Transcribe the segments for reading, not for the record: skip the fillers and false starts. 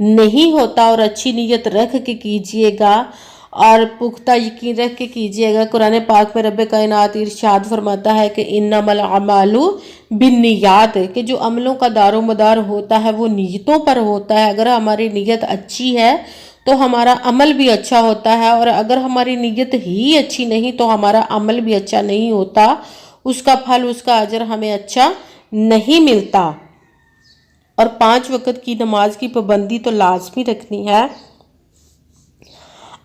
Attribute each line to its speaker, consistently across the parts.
Speaker 1: نہیں ہوتا اور اچھی نیت رکھ کے کیجئے گا اور پختہ یقین رکھ کے کیجئے گا۔ قرآن پاک میں رب کائنات ارشاد فرماتا ہے کہ انما الاعمال بالنیات، کہ جو عملوں کا دار و مدار ہوتا ہے وہ نیتوں پر ہوتا ہے۔ اگر ہماری نیت اچھی ہے تو ہمارا عمل بھی اچھا ہوتا ہے، اور اگر ہماری نیت ہی اچھی نہیں تو ہمارا عمل بھی اچھا نہیں ہوتا، اس کا پھل، اس کا اجر ہمیں اچھا نہیں ملتا۔ اور 5 وقت کی نماز کی پابندی تو لازمی رکھنی ہے۔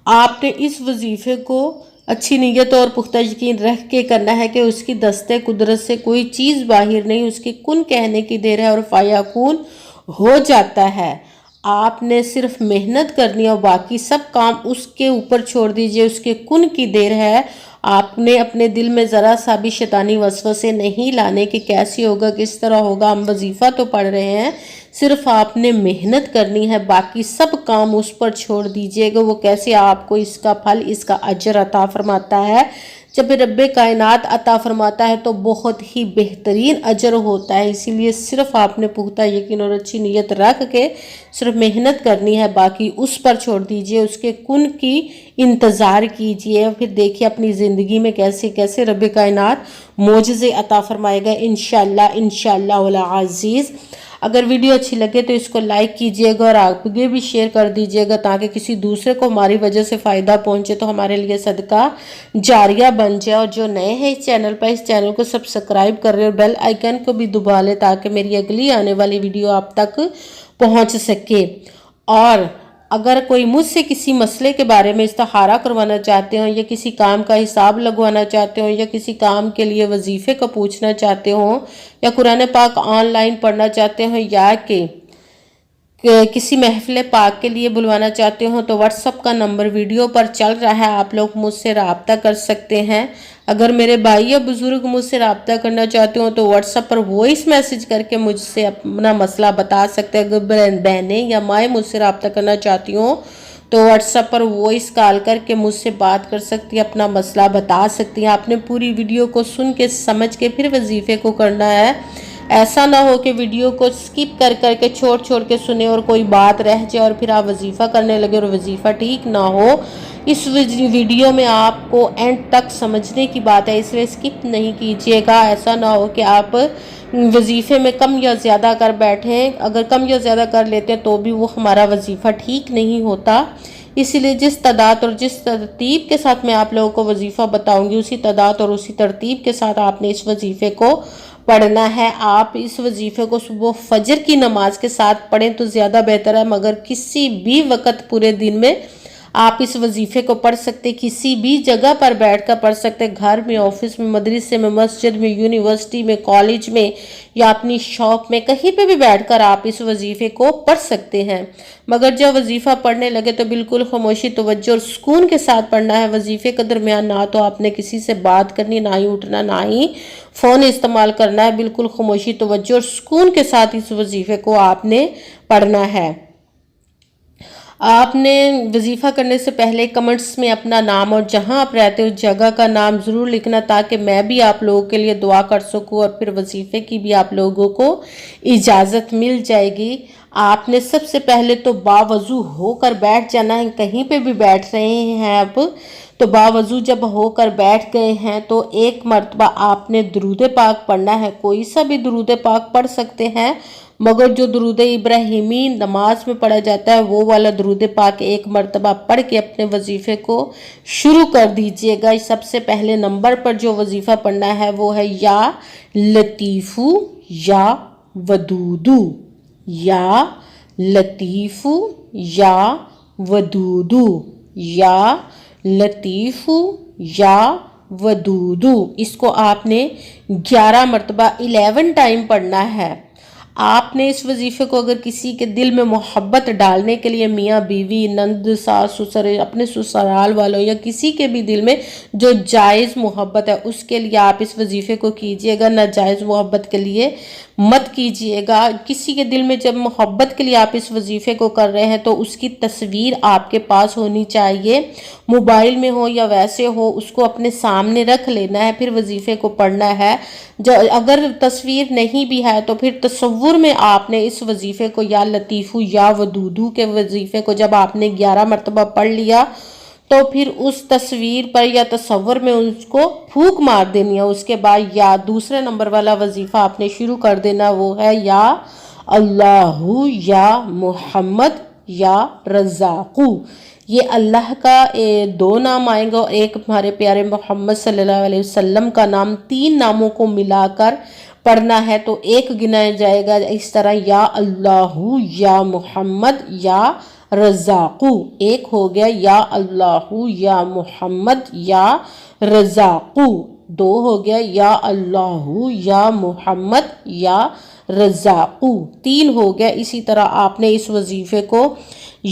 Speaker 1: آپ نے اس وظیفے کو اچھی نیت اور پختہ یقین رکھ کے کرنا ہے کہ اس کی دست قدرت سے کوئی چیز باہر نہیں، اس کی کن کہنے کی دیر ہے اور فیکون ہو جاتا ہے۔ آپ نے صرف محنت کرنی ہے اور باقی سب کام اس کے اوپر چھوڑ دیجئے، اس کے کن کی دیر ہے۔ آپ نے اپنے دل میں ذرا سا بھی شیطانی وسوسے نہیں لانے کہ کیسی ہوگا، کس طرح ہوگا، ہم وظیفہ تو پڑھ رہے ہیں۔ صرف آپ نے محنت کرنی ہے، باقی سب کام اس پر چھوڑ دیجئے گا۔ وہ کیسے آپ کو اس کا پھل، اس کا اجر عطا فرماتا ہے۔ جب رب کائنات عطا فرماتا ہے تو بہت ہی بہترین اجر ہوتا ہے۔ اسی لیے صرف آپ نے پختہ یقین اور اچھی نیت رکھ کے صرف محنت کرنی ہے، باقی اس پر چھوڑ دیجئے، اس کے کن کی انتظار کیجئے، پھر دیکھیے اپنی زندگی میں کیسے کیسے رب کائنات معجزے عطا فرمائے گا انشاءاللہ انشاءاللہ العزیز۔ اگر ویڈیو اچھی لگے تو اس کو لائک کیجئے گا اور آگے بھی شیئر کر دیجئے گا تاکہ کسی دوسرے کو ہماری وجہ سے فائدہ پہنچے تو ہمارے لیے صدقہ جاریہ بن جائے۔ اور جو نئے ہیں اس چینل پر، اس چینل کو سبسکرائب کر رہے اور بیل آئیکن کو بھی دبا لے تاکہ میری اگلی آنے والی ویڈیو آپ تک پہنچ سکے۔ اور اگر کوئی مجھ سے کسی مسئلے کے بارے میں استخارہ کروانا چاہتے ہوں یا کسی کام کا حساب لگوانا چاہتے ہوں یا کسی کام کے لیے وظیفے کو پوچھنا چاہتے ہوں یا قرآن پاک آن لائن پڑھنا چاہتے ہوں یا کہ کسی محفل پاک کے لیے بلوانا چاہتے ہوں تو واٹس ایپ کا نمبر ویڈیو پر چل رہا ہے، آپ لوگ مجھ سے رابطہ کر سکتے ہیں۔ اگر میرے بھائی یا بزرگ مجھ سے رابطہ کرنا چاہتے ہوں تو واٹس ایپ پر وائس میسج کر کے مجھ سے اپنا مسئلہ بتا سکتے ہیں۔ اگر بہنیں یا مائیں مجھ سے رابطہ کرنا چاہتی ہوں تو واٹس ایپ پر وائس کال کر کے مجھ سے بات کر سکتی ہیں، اپنا مسئلہ بتا سکتی ہیں۔ آپ نے پوری ویڈیو کو سن کے سمجھ کے پھر وظیفے کو کرنا ہے۔ ایسا نہ ہو کہ ویڈیو کو سکپ کر کے چھوڑ کے سنیں اور کوئی بات رہ جائے اور پھر آپ وظیفہ کرنے لگے اور وظیفہ ٹھیک نہ ہو۔ اس ویڈیو میں آپ کو اینڈ تک سمجھنے کی بات ہے، اس لیے سکپ نہیں کیجیے گا۔ ایسا نہ ہو کہ آپ وظیفے میں کم یا زیادہ کر بیٹھیں، اگر کم یا زیادہ کر لیتے ہیں تو بھی وہ ہمارا وظیفہ ٹھیک نہیں ہوتا۔ اسی لیے جس تعداد اور جس ترتیب کے ساتھ میں آپ لوگوں کو وظیفہ بتاؤں گی اسی تعداد اور اسی ترتیب کے ساتھ آپ نے اس وظیفے کو پڑھنا ہے۔ آپ اس وظیفے کو صبح فجر کی نماز کے ساتھ پڑھیں تو زیادہ بہتر ہے، مگر کسی بھی وقت پورے دن میں آپ اس وظیفے کو پڑھ سکتے، کسی بھی جگہ پر بیٹھ کر پڑھ سکتے، گھر میں، آفس میں، مدرسے میں، مسجد میں، یونیورسٹی میں، کالج میں یا اپنی شاپ میں، کہیں پہ بھی بیٹھ کر آپ اس وظیفے کو پڑھ سکتے ہیں۔ مگر جب وظیفہ پڑھنے لگے تو بالکل خاموشی، توجہ اور سکون کے ساتھ پڑھنا ہے۔ وظیفے کے درمیان نہ تو آپ نے کسی سے بات کرنی، نہ ہی اٹھنا، نہ ہی فون استعمال کرنا ہے۔ بالکل خاموشی، توجہ اور سکون کے ساتھ اس وظیفے کو آپ نے پڑھنا ہے۔ آپ نے وظیفہ کرنے سے پہلے کمنٹس میں اپنا نام اور جہاں آپ رہتے اس جگہ کا نام ضرور لکھنا تاکہ میں بھی آپ لوگوں کے لیے دعا کر سکوں اور پھر وظیفے کی بھی آپ لوگوں کو اجازت مل جائے گی۔ آپ نے سب سے پہلے تو باوضو ہو کر بیٹھ جانا ہے، کہیں پہ بھی بیٹھ رہے ہیں آپ تو باوضو جب ہو کر بیٹھ گئے ہیں تو ایک مرتبہ آپ نے درود پاک پڑھنا ہے۔ کوئی سا بھی درود پاک پڑھ سکتے ہیں، مگر جو درود ابراہیمی نماز میں پڑھا جاتا ہے وہ والا درود پاک ایک مرتبہ پڑھ کے اپنے وظیفے کو شروع کر دیجئے گا۔ سب سے پہلے نمبر پر جو وظیفہ پڑھنا ہے وہ ہے یا لطیفو یا ودودو، یا لطیفو یا ودودو، یا لطیفو یا ودودو۔ اس کو آپ نے 11 مرتبہ 11 ٹائم پڑھنا ہے۔ آپ نے اس وظیفے کو اگر کسی کے دل میں محبت ڈالنے کے لیے میاں بیوی، نند، ساس سسر، اپنے سسرال والوں یا کسی کے بھی دل میں جو جائز محبت ہے اس کے لیے آپ اس وظیفے کو کیجئے گا۔ ناجائز محبت کے لیے مت کیجئے گا۔ کسی کے دل میں جب محبت کے لیے آپ اس وظیفے کو کر رہے ہیں تو اس کی تصویر آپ کے پاس ہونی چاہیے، موبائل میں ہو یا ویسے ہو، اس کو اپنے سامنے رکھ لینا ہے، پھر وظیفے کو پڑھنا ہے۔ اگر تصویر نہیں بھی ہے تو پھر تصور میں آپ نے اس وظیفے کو یا لطیف یا ودودو کے وظیفے کو جب آپ نے 11 مرتبہ پڑھ لیا تو پھر اس تصویر پر یا تصور میں اس کو پھونک مار دینی ہے۔ اس کے بعد یا دوسرے نمبر والا وظیفہ آپ نے شروع کر دینا، وہ ہے یا اللہ یا محمد یا رزاقو۔ یہ اللہ کا 2 نام آئیں گا اور ایک ہمارے پیارے محمد صلی اللہ علیہ وسلم کا نام، 3 ناموں کو ملا کر پڑھنا ہے تو ایک گنا جائے گا اس طرح، یا اللہ یا محمد یا رزاقو۔ ایک ہو گیا یا اللہ یا محمد یا رزاقو، 2 ہو گیا یا اللہ یا محمد یا رزاقو، 3 ہو گیا۔ اسی طرح آپ نے اس وظیفے کو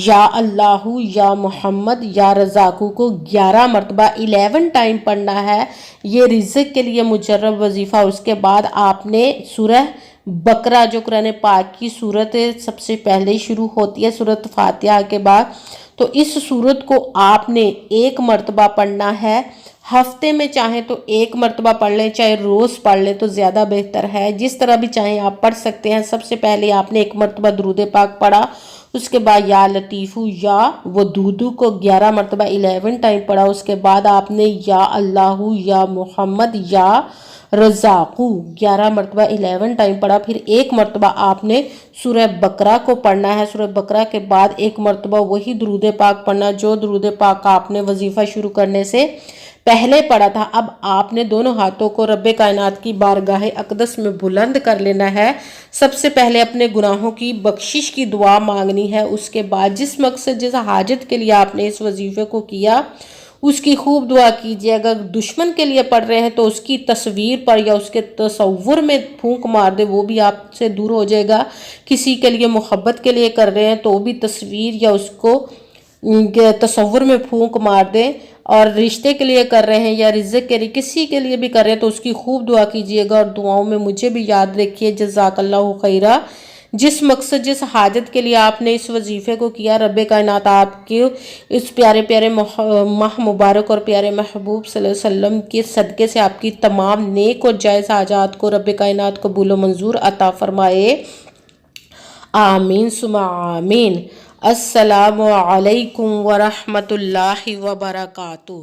Speaker 1: یا اللہ یا محمد یا رزاقو کو 11 مرتبہ 11 ٹائم پڑھنا ہے۔ یہ رزق کے لیے مجرب وظیفہ۔ اس کے بعد آپ نے سورہ بقرہ جو قرآن پاک کی سورت سب سے پہلے شروع ہوتی ہے سورت فاتحہ کے بعد، تو اس سورت کو آپ نے 1 مرتبہ پڑھنا ہے۔ ہفتے میں چاہیں تو 1 مرتبہ پڑھ لیں، چاہے روز پڑھ لیں تو زیادہ بہتر ہے، جس طرح بھی چاہیں آپ پڑھ سکتے ہیں۔ سب سے پہلے آپ نے 1 مرتبہ درود پاک پڑھا، اس کے بعد یا لطیف یا ودودو کو 11 مرتبہ 11 ٹائم پڑھا، اس کے بعد آپ نے یا اللہ یا محمد یا رزاقو 11 مرتبہ 11 ٹائم پڑھا، پھر 1 مرتبہ آپ نے سورہ بقرہ کو پڑھنا ہے۔ سورہ بقرہ کے بعد 1 مرتبہ وہی درود پاک پڑھنا جو درود پاک آپ نے وظیفہ شروع کرنے سے پہلے پڑھا تھا۔ اب آپ نے دونوں ہاتھوں کو رب کائنات کی بارگاہ اقدس میں بلند کر لینا ہے۔ سب سے پہلے اپنے گناہوں کی بخشش کی دعا مانگنی ہے، اس کے بعد جس مقصد جس حاجت کے لیے آپ نے اس وظیفے کو کیا اس کی خوب دعا کیجیے۔ اگر دشمن کے لیے پڑھ رہے ہیں تو اس کی تصویر پر یا اس کے تصور میں پھونک مار دے، وہ بھی آپ سے دور ہو جائے گا۔ کسی کے لیے محبت کے لیے کر رہے ہیں تو وہ بھی تصویر یا اس کو تصور میں پھونک مار دے، اور رشتے کے لیے کر رہے ہیں یا رزق کے لیے کسی کے لیے بھی کر رہے ہیں تو اس کی خوب دعا کیجیے گا، اور دعاؤں میں مجھے بھی یاد رکھیے۔ جزاک اللہ خیرہ۔ جس مقصد جس حاجت کے لیے آپ نے اس وظیفے کو کیا، رب کائنات آپ کے اس پیارے پیارے ماہ مبارک اور پیارے محبوب صلی اللہ علیہ وسلم کے صدقے سے آپ کی تمام نیک اور جائز حاجات کو رب کائنات قبول و منظور عطا فرمائے، آمین ثم آمین۔ السلام علیکم ورحمۃ اللہ وبرکاتہ۔